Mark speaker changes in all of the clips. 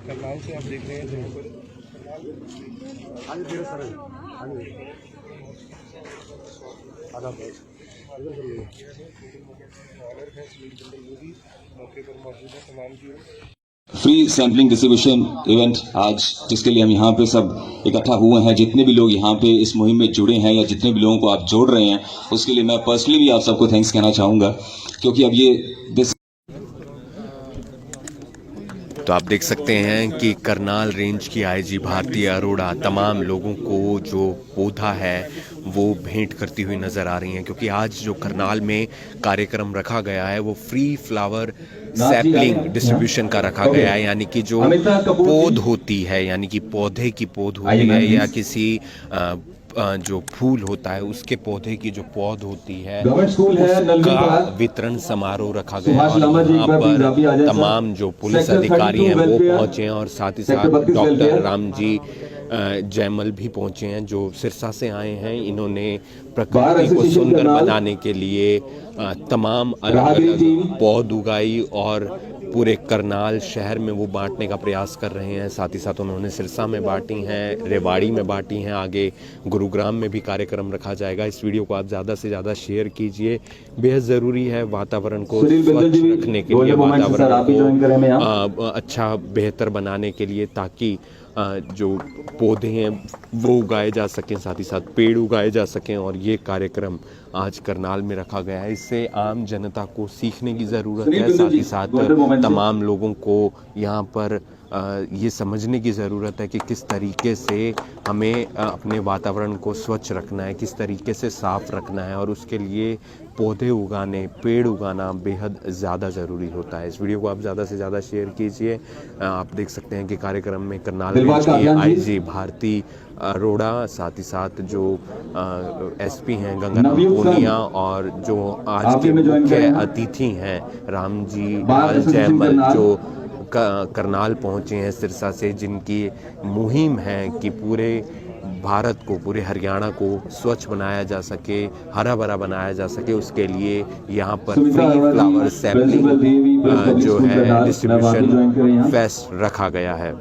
Speaker 1: करनाल से आप देख रहे हैं जहाँ पर मौके पर मौजूद है तमाम की
Speaker 2: फ्री सैम्पलिंग डिस्ट्रीब्यूशन इवेंट आज जिसके लिए हम यहाँ पे सब इकट्ठा हुए हैं, जितने भी लोग यहाँ पे इस मुहिम में जुड़े हैं या जितने भी लोगों को आप जोड़ रहे हैं, उसके लिए मैं पर्सनली भी आप सबको थैंक्स कहना चाहूँगा, क्योंकि अब ये
Speaker 3: तो आप देख सकते हैं कि करनाल रेंज की आईजी भारती अरोड़ा तमाम लोगों को जो पौधा है वो भेंट करती हुई नज़र आ रही हैं, क्योंकि आज जो करनाल में कार्यक्रम रखा गया है वो फ्री फ्लावर सैपलिंग डिस्ट्रीब्यूशन का रखा गया है, यानी कि जो पौध होती है, यानी कि पौधे की पौध होती है या किसी जो फूल होता है उसके पौधे की जो पौध होती है उसका वितरण समारोह रखा गया है। और यहाँ पर तमाम जो पुलिस अधिकारी हैं वो पहुंचे हैं और साथ ही साथ डॉक्टर रामजी जयमल भी पहुंचे हैं जो सिरसा से आए हैं। इन्होंने प्रकृति को सुंदर बनाने के लिए तमाम अलग अलग पौध उगाई और पूरे करनाल शहर में वो बांटने का प्रयास कर रहे हैं। साथ ही साथ उन्होंने सिरसा में बांटी हैं, रेवाड़ी में बांटी हैं, आगे गुरुग्राम में भी कार्यक्रम रखा जाएगा। इस वीडियो को आप ज़्यादा से ज़्यादा शेयर कीजिए, बेहद ज़रूरी है वातावरण को स्वच्छ रखने के लिए, वातावरण को अच्छा बेहतर बनाने के लिए, ताकि जो पौधे हैं वो उगाए जा सकें, साथ ही साथ पेड़ उगाए जा सकें। और ये कार्यक्रम आज करनाल में रखा गया है। इससे आम जनता को सीखने की ज़रूरत है, साथ ही साथ तमाम लोगों को यहाँ पर ये समझने की ज़रूरत है कि किस तरीके से हमें अपने वातावरण को स्वच्छ रखना है, किस तरीके से साफ़ रखना है, और उसके लिए पौधे उगाने, पेड़ उगाना बेहद ज़्यादा ज़रूरी होता है। इस वीडियो को आप ज़्यादा से ज़्यादा शेयर कीजिए। आप देख सकते हैं कि कार्यक्रम में करनाल रेंज की आईजी भारती अरोड़ा, साथ ही साथ जो एसपी हैं गंगाराम पूनिया और जो आज के मुख्य अतिथि हैं रामजी जयमल जो करनाल पहुंचे हैं सिरसा से, जिनकी मुहिम है कि पूरे भारत को, पूरे हरियाणा को स्वच्छ बनाया जा सके, हरा भरा बनाया जा सके, उसके लिए यहाँ पर फ्री फ्लावर सैम्पलिंग जो है डिस्ट्रीब्यूशन फेस्ट रखा गया है।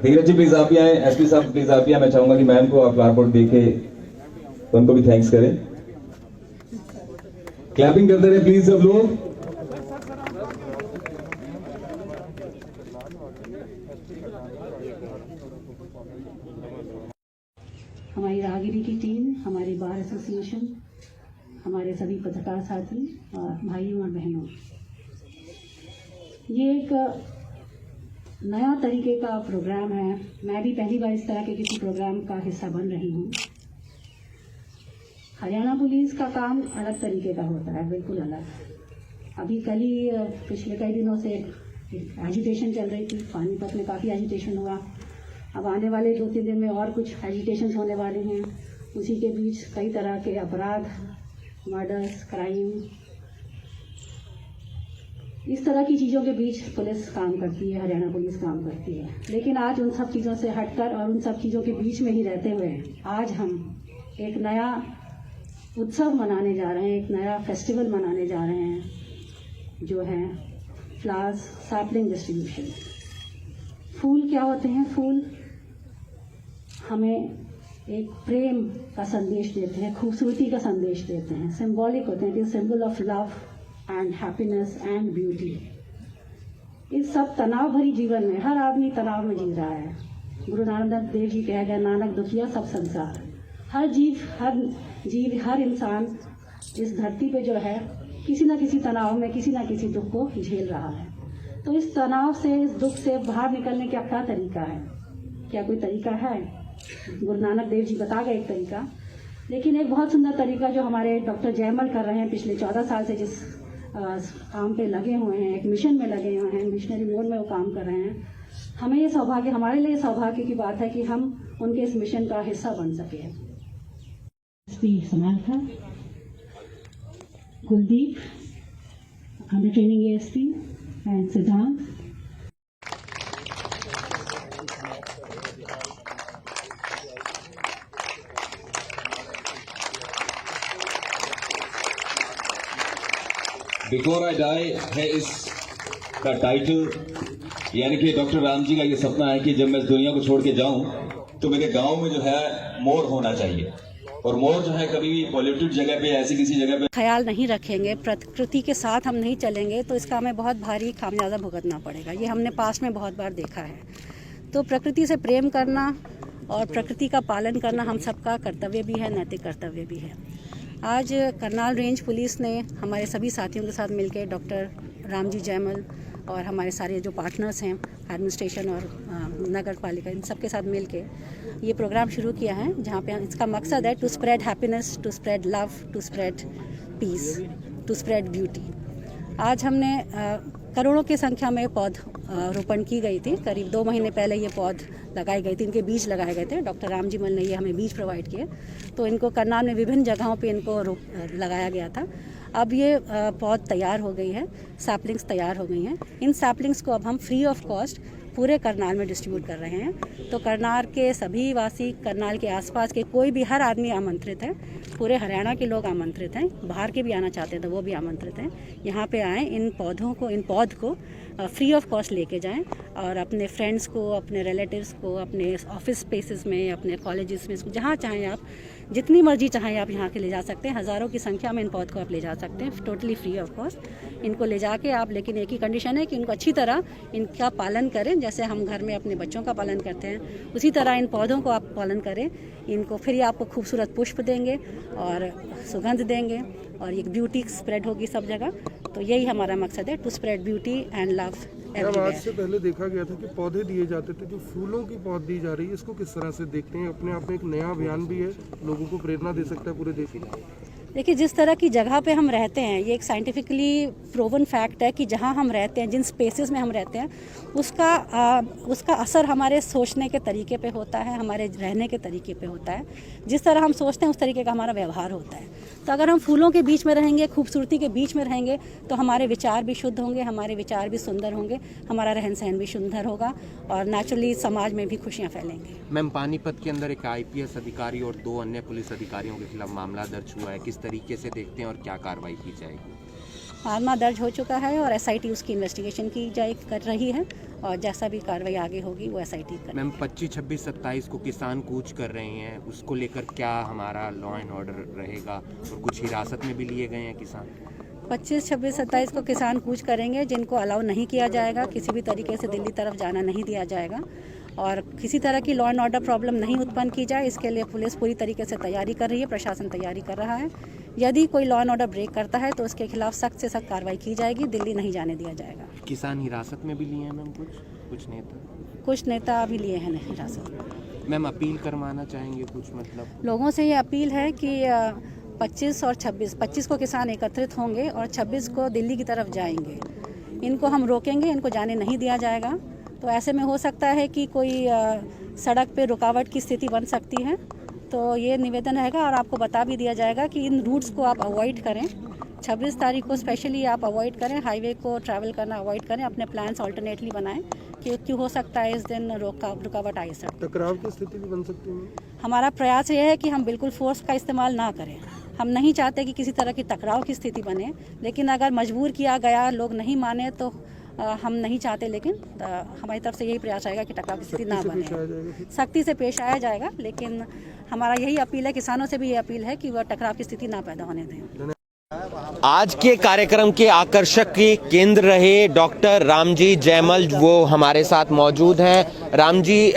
Speaker 4: धीरज जी प्लीज आप भी आए, एसपी साहब प्लीज आप भी आए। मैं चाहूंगा कि मैम को आप रिपोर्ट देके तो उनको भी थैंक्स करें। क्लैपिंग करते रहे प्लीज सब लोग।
Speaker 5: हमारी राहगिरी की टीम, हमारी बार एसोसिएशन, हमारे सभी पत्रकार साथी और भाइयों और बहनों, ये एक नया तरीके का प्रोग्राम है। मैं भी पहली बार इस तरह के किसी प्रोग्राम का हिस्सा बन रही हूँ। हरियाणा पुलिस का काम अलग तरीके का होता है, बिल्कुल अलग। अभी कल ही पिछले कई दिनों से एजिटेशन चल रही थी, पानीपत में काफ़ी एजिटेशन हुआ। अब आने वाले 2-3 दिन में और कुछ एजिटेशन होने वाले हैं। उसी के बीच कई तरह के अपराध, मर्डर्स, क्राइम, इस तरह की चीज़ों के बीच पुलिस काम करती है, हरियाणा पुलिस काम करती है। लेकिन आज उन सब चीज़ों से हटकर और उन सब चीज़ों के बीच में ही रहते हुए आज हम एक नया उत्सव मनाने जा रहे हैं, एक नया फेस्टिवल मनाने जा रहे हैं, जो है फ्लावर्स सैपलिंग डिस्ट्रीब्यूशन। फूल क्या होते हैं? फूल हमें एक प्रेम का संदेश देते हैं, खूबसूरती का संदेश देते हैं, सिंबॉलिक होते हैं, symbol of love and happiness and beauty. इस सब तनाव भरी जीवन में हर आदमी तनाव में जी रहा है। गुरु नानक देव जी कह गए, नानक दुखिया सब संसार। हर जीव, हर इंसान इस धरती पे जो है किसी न किसी तनाव में, किसी न किसी दुख को झेल रहा है। तो इस तनाव से, इस दुख से बाहर निकलने का क्या तरीका है? क्या कोई तरीका है? गुरु नानक देव जी बता गए एक तरीका, लेकिन एक बहुत सुंदर तरीका जो हमारे डॉक्टर जयमल कर रहे हैं, पिछले 14 साल से जिस काम पे लगे हुए हैं, एक मिशन में लगे हुए हैं, मिशनरी मोड में वो काम कर रहे हैं। हमें ये सौभाग्य, हमारे लिए सौभाग्य की बात है कि हम उनके इस मिशन का हिस्सा बन सके। समानता, Kuldeep, under training ASP and सिद्धांत।
Speaker 2: बिफोर आई डाई है इस का टाइटल, यानी कि डॉक्टर राम जी का ये सपना है कि जब मैं इस दुनिया को छोड़ के जाऊं तो मेरे गांव में जो है मोर होना चाहिए, और मोर जो है कभी भी पॉल्यूटेड जगह पे, ऐसी किसी जगह पे
Speaker 5: ख्याल नहीं रखेंगे, प्रकृति के साथ हम नहीं चलेंगे तो इसका हमें बहुत भारी खामियाजा भुगतना पड़ेगा। ये हमने पास में बहुत बार देखा है। तो प्रकृति से प्रेम करना और प्रकृति का पालन करना हम सबका कर्तव्य भी है, नैतिक कर्तव्य भी है। आज करनाल रेंज पुलिस ने हमारे सभी साथियों के साथ मिलकर डॉक्टर रामजी जयमल और हमारे सारे जो पार्टनर्स हैं एडमिनिस्ट्रेशन और नगर पालिका, इन सब के साथ मिलके ये प्रोग्राम शुरू किया है, जहाँ पे इसका मकसद है to spread happiness, to spread love, to spread peace, to spread beauty. आज हमने करोड़ों की संख्या में पौध रोपण की गई थी। करीब 2 महीने पहले ये पौध लगाए गए थे, इनके बीज लगाए गए थे। डॉक्टर रामजी मल ने ये हमें बीज प्रोवाइड किए, तो इनको करनाल में विभिन्न जगहों पे इनको लगाया गया था। अब ये पौध तैयार हो गई है, सैपलिंग्स तैयार हो गई हैं। इन सैपलिंग्स को अब हम फ्री ऑफ कॉस्ट पूरे करनाल में डिस्ट्रीब्यूट कर रहे हैं। तो करनाल के सभी वासी, करनाल के आसपास के कोई भी, हर आदमी आमंत्रित है। पूरे हरियाणा के लोग आमंत्रित हैं, बाहर के भी आना चाहते हैं तो वो भी आमंत्रित हैं। यहाँ पे आएँ, इन पौध को फ्री ऑफ कॉस्ट लेके जाएं और अपने फ्रेंड्स को, अपने रिलेटिव्स को, अपने ऑफिस स्पेसेस में, अपने कॉलेजेस में, जहाँ चाहें आप, जितनी मर्जी चाहें आप यहाँ के ले जा सकते हैं। हज़ारों की संख्या में इन पौध को आप ले जा सकते हैं टोटली फ्री ऑफ कॉस्ट। इनको ले जाके आप, लेकिन एक ही कंडीशन है कि इनको अच्छी तरह इनका पालन करें, जैसे हम घर में अपने बच्चों का पालन करते हैं उसी तरह इन पौधों को आप पालन करें। इनको फिर ये आपको खूबसूरत पुष्प देंगे और सुगंध देंगे और एक ब्यूटी स्प्रेड होगी सब जगह। तो यही हमारा मकसद है, to spread beauty and love everywhere.
Speaker 1: आज से पहले देखा गया था कि पौधे दिए जाते थे, जो फूलों की पौध दी जा रही है, इसको किस तरह से देखते हैं? अपने आप में एक नया अभियान भी है, लोगों को प्रेरणा दे सकता है पूरे देश में।
Speaker 5: देखिए, जिस तरह की जगह पे हम रहते हैं, ये एक साइंटिफिकली प्रूवन फैक्ट है कि जहाँ हम रहते हैं, जिन स्पेसेस में हम रहते हैं, उसका असर हमारे सोचने के तरीके पे होता है, हमारे रहने के तरीके पे होता है। जिस तरह हम सोचते हैं उस तरीके का हमारा व्यवहार होता है। तो अगर हम फूलों के बीच में रहेंगे, खूबसूरती के बीच में रहेंगे, तो हमारे विचार भी शुद्ध होंगे, हमारे विचार भी सुंदर होंगे, हमारा रहन सहन भी सुंदर होगा और नेचुरली समाज में भी खुशियाँ फैलेंगी।
Speaker 3: मैम, पानीपत के अंदर एक IPS अधिकारी और 2 अन्य पुलिस अधिकारियों के खिलाफ मामला दर्ज हुआ है, किस तरीके से देखते हैं और क्या कार्रवाई की जाएगी?
Speaker 5: मामला दर्ज हो चुका है और SIT उसकी इन्वेस्टिगेशन कर रही है और जैसा भी कार्रवाई आगे होगी वो SIT कर।
Speaker 3: मैम, 25, 26, 27 को किसान कूच कर रहे हैं, उसको लेकर क्या हमारा लॉ एंड ऑर्डर रहेगा और कुछ हिरासत में भी लिए गए हैं किसान?
Speaker 5: 25, 26, 27 को किसान कूच करेंगे, जिनको अलाउ नहीं किया जाएगा, किसी भी तरीके से दिल्ली तरफ जाना नहीं दिया जाएगा और किसी तरह की लॉ एंड ऑर्डर प्रॉब्लम नहीं उत्पन्न की जाए, इसके लिए पुलिस पूरी तरीके से तैयारी कर रही है, प्रशासन तैयारी कर रहा है। यदि कोई लॉ एंड ऑर्डर ब्रेक करता है तो उसके खिलाफ सख्त से सख्त कार्रवाई की जाएगी, दिल्ली नहीं जाने दिया जाएगा।
Speaker 3: किसान हिरासत में भी लिए हैं मैम कुछ नेता
Speaker 5: भी लिए हैं हिरासत में।
Speaker 3: मैम, अपील करवाना चाहेंगे कुछ, मतलब
Speaker 5: लोगों से ये अपील है कि 25 और 26 को किसान एकत्रित होंगे और 26 को दिल्ली की तरफ जाएंगे। इनको हम रोकेंगे, इनको जाने नहीं दिया जाएगा। तो ऐसे में हो सकता है कि कोई सड़क पे रुकावट की स्थिति बन सकती है। तो ये निवेदन रहेगा और आपको बता भी दिया जाएगा कि इन रूट्स को आप अवॉइड करें। 26 तारीख को स्पेशली आप अवॉइड करें, हाईवे को ट्रैवल करना अवॉइड करें, अपने प्लान्स ऑल्टरनेटली बनाएं क्योंकि हो सकता है इस दिन रुकावट आ सकती है,
Speaker 1: टकराव की स्थिति भी बन सकती है।
Speaker 5: हमारा प्रयास ये है कि हम बिल्कुल फोर्स का इस्तेमाल ना करें। हम नहीं चाहते कि किसी तरह की टकराव की स्थिति बने, लेकिन अगर मजबूर किया गया, लोग नहीं माने तो हम नहीं चाहते, लेकिन हमारी तरफ से यही प्रयास रहेगा कि टकराव की स्थिति ना बने। सख्ती से पेश आया जाएगा, लेकिन हमारा यही अपील है, किसानों से भी ये अपील है कि वह टकराव की स्थिति ना पैदा होने दें।
Speaker 3: आज के कार्यक्रम के आकर्षक के केंद्र रहे डॉक्टर रामजी जयमल, वो हमारे साथ मौजूद हैं। रामजी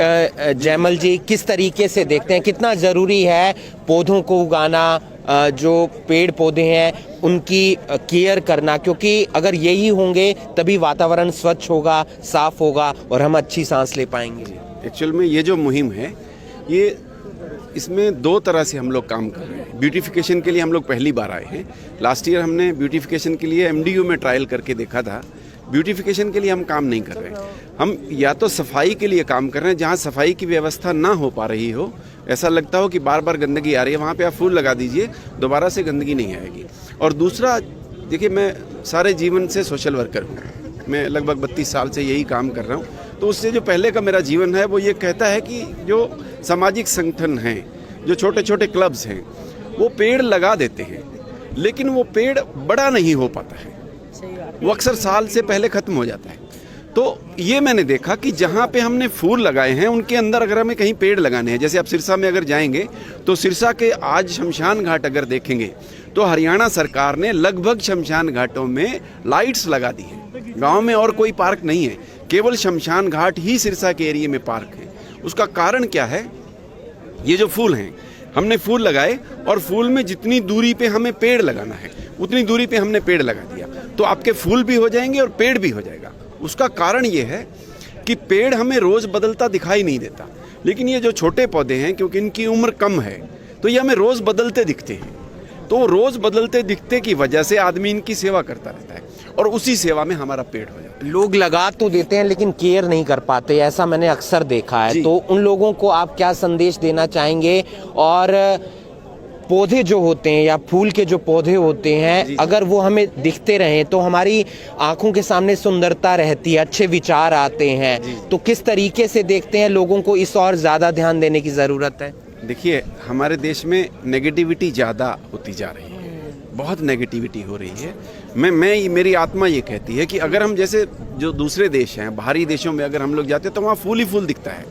Speaker 3: जयमल जी, किस तरीके से देखते हैं, कितना ज़रूरी है पौधों को उगाना, जो पेड़ पौधे हैं उनकी केयर करना, क्योंकि अगर यही होंगे तभी वातावरण स्वच्छ होगा, साफ होगा और हम अच्छी सांस ले पाएंगे।
Speaker 6: एक्चुअल में ये जो मुहिम है, ये इसमें 2 तरह से हम लोग काम कर रहे हैं। ब्यूटिफिकेशन के लिए हम लोग पहली बार आए हैं। लास्ट ईयर हमने ब्यूटिफिकेशन के लिए MDU में ट्रायल करके देखा था। ब्यूटिफिकेशन के लिए हम काम नहीं कर रहे हैं, हम या तो सफाई के लिए काम कर रहे हैं। जहाँ सफाई की व्यवस्था ना हो पा रही हो, ऐसा लगता हो कि बार बार गंदगी आ रही है, वहाँ पे आप फूल लगा दीजिए, दोबारा से गंदगी नहीं आएगी। और दूसरा, देखिए, मैं सारे जीवन से सोशल वर्कर हूँ, मैं लगभग 32 साल से यही काम कर रहा हूँ। तो उससे जो पहले का मेरा जीवन है वो ये कहता है कि जो सामाजिक संगठन हैं, जो छोटे छोटे क्लब्स हैं, वो पेड़ लगा देते हैं, लेकिन वो पेड़ बड़ा नहीं हो पाता है। वो अक्सर साल से पहले ख़त्म हो जाता है। तो ये मैंने देखा कि जहाँ पे हमने फूल लगाए हैं उनके अंदर अगर हमें कहीं पेड़ लगाने हैं, जैसे आप सिरसा में अगर जाएंगे तो सिरसा के आज शमशान घाट अगर देखेंगे तो हरियाणा सरकार ने लगभग शमशान घाटों में लाइट्स लगा दी हैं। गांव में और कोई पार्क नहीं है, केवल शमशान घाट ही सिरसा के एरिया में पार्क है। उसका कारण क्या है? ये जो फूल हैं, हमने फूल लगाए और फूल में जितनी दूरी पे हमें पेड़ लगाना है उतनी दूरी पे हमने पेड़ लगा दिया, तो आपके फूल भी हो जाएंगे और पेड़ भी हो जाएगा। उसका कारण ये है कि पेड़ हमें रोज़ बदलता दिखाई नहीं देता, लेकिन ये जो छोटे पौधे हैं क्योंकि इनकी उम्र कम है तो ये हमें रोज़ बदलते दिखते हैं। तो रोज़ बदलते दिखते की वजह से आदमी इनकी सेवा करता रहता है और उसी सेवा में हमारा पेड़ हो जाता है।
Speaker 3: लोग लगा तो देते हैं लेकिन केयर नहीं कर पाते, ऐसा मैंने अक्सर देखा है। तो उन लोगों को आप क्या संदेश देना चाहेंगे? और पौधे जो होते हैं या फूल के जो पौधे होते हैं, अगर वो हमें दिखते रहें तो हमारी आंखों के सामने सुंदरता रहती है, अच्छे विचार आते हैं। तो किस तरीके से देखते हैं लोगों को इस और ज़्यादा ध्यान देने की ज़रूरत है?
Speaker 6: देखिए, हमारे देश में नेगेटिविटी ज़्यादा होती जा रही है, बहुत नेगेटिविटी हो रही है। मेरी आत्मा ये कहती है कि अगर हम जैसे जो दूसरे देश हैं, बाहरी देशों में अगर हम लोग जाते हैं तो वहाँ फूल ही फूल दिखता है,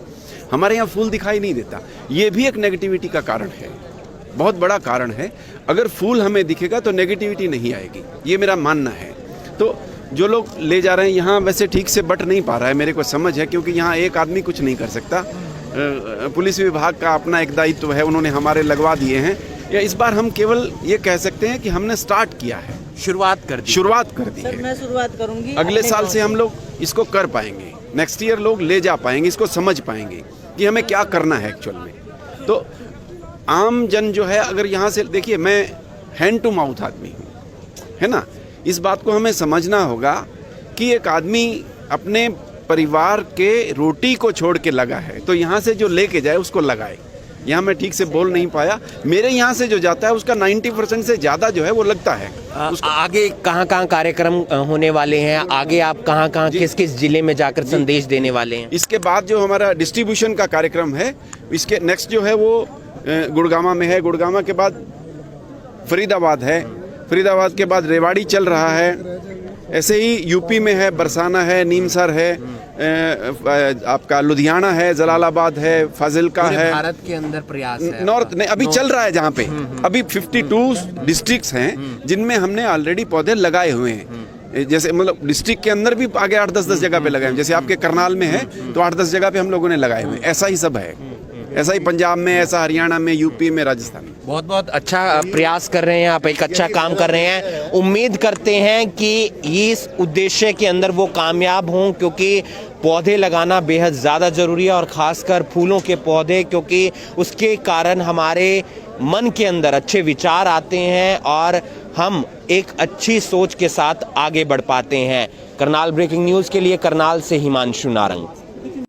Speaker 6: हमारे यहाँ फूल दिखाई नहीं देता। ये भी एक नेगेटिविटी का कारण है, बहुत बड़ा कारण है। अगर फूल हमें दिखेगा तो नेगेटिविटी नहीं आएगी, ये मेरा मानना है। तो जो लोग ले जा रहे हैं यहाँ वैसे ठीक से बट नहीं पा रहा है, मेरे को समझ है, क्योंकि यहाँ एक आदमी कुछ नहीं कर सकता। पुलिस विभाग का अपना एक दायित्व है, उन्होंने हमारे लगवा दिए हैं। या इस बार हम केवल ये कह सकते हैं कि हमने स्टार्ट किया है, शुरुआत कर दी है।
Speaker 7: मैं शुरुआत करूंगी।
Speaker 6: अगले साल से हम लोग इसको कर पाएंगे, नेक्स्ट ईयर लोग ले जा पाएंगे, इसको समझ पाएंगे कि हमें क्या करना है एक्चुअल में। तो आम जन जो है, अगर यहाँ से देखिए, मैं हैंड टू माउथ आदमी हूँ, है ना। इस बात को हमें समझना होगा कि एक आदमी अपने परिवार के रोटी को छोड़ के लगा है, तो यहाँ से जो लेके जाए उसको लगाए। यहाँ मैं ठीक से बोल नहीं पाया, मेरे यहाँ से जो जाता है उसका 90% से ज़्यादा जो है वो लगता है।
Speaker 3: आगे कहाँ कार्यक्रम होने वाले हैं? आगे आप कहाँ किस किस जिले में जाकर संदेश देने वाले हैं?
Speaker 6: इसके बाद जो हमारा डिस्ट्रीब्यूशन का कार्यक्रम है, इसके नेक्स्ट जो है वो गुड़गामा में है, गुड़गामा के बाद फरीदाबाद है, फरीदाबाद के बाद रेवाड़ी चल रहा है। ऐसे ही यूपी में है, बरसाना है, नीमसर है, आपका लुधियाना है, जलालाबाद है, फाजिलका है।
Speaker 3: भारत के अंदर प्रयास है
Speaker 6: नॉर्थ नहीं, अभी चल रहा है जहाँ पे अभी 52 डिस्ट्रिक्ट्स हैं जिनमें हमने ऑलरेडी पौधे लगाए हुए हैं। जैसे मतलब डिस्ट्रिक्ट के अंदर भी आगे 8-10 जगह पे लगाए हैं। जैसे आपके करनाल में है तो 8-10 जगह पे हम लोगों ने लगाए हुए हैं। ऐसा ही सब है, ऐसा ही पंजाब में, ऐसा हरियाणा में, यूपी में, राजस्थान में।
Speaker 3: बहुत बहुत अच्छा प्रयास कर रहे हैं आप, एक अच्छा काम कर रहे हैं। उम्मीद करते हैं कि इस उद्देश्य के अंदर वो कामयाब हों, क्योंकि पौधे लगाना बेहद ज़्यादा ज़रूरी है और ख़ासकर फूलों के पौधे, क्योंकि उसके कारण हमारे मन के अंदर अच्छे विचार आते हैं और हम एक अच्छी सोच के साथ आगे बढ़ पाते हैं। करनाल ब्रेकिंग न्यूज़ के लिए करनाल से हिमांशु नारंग।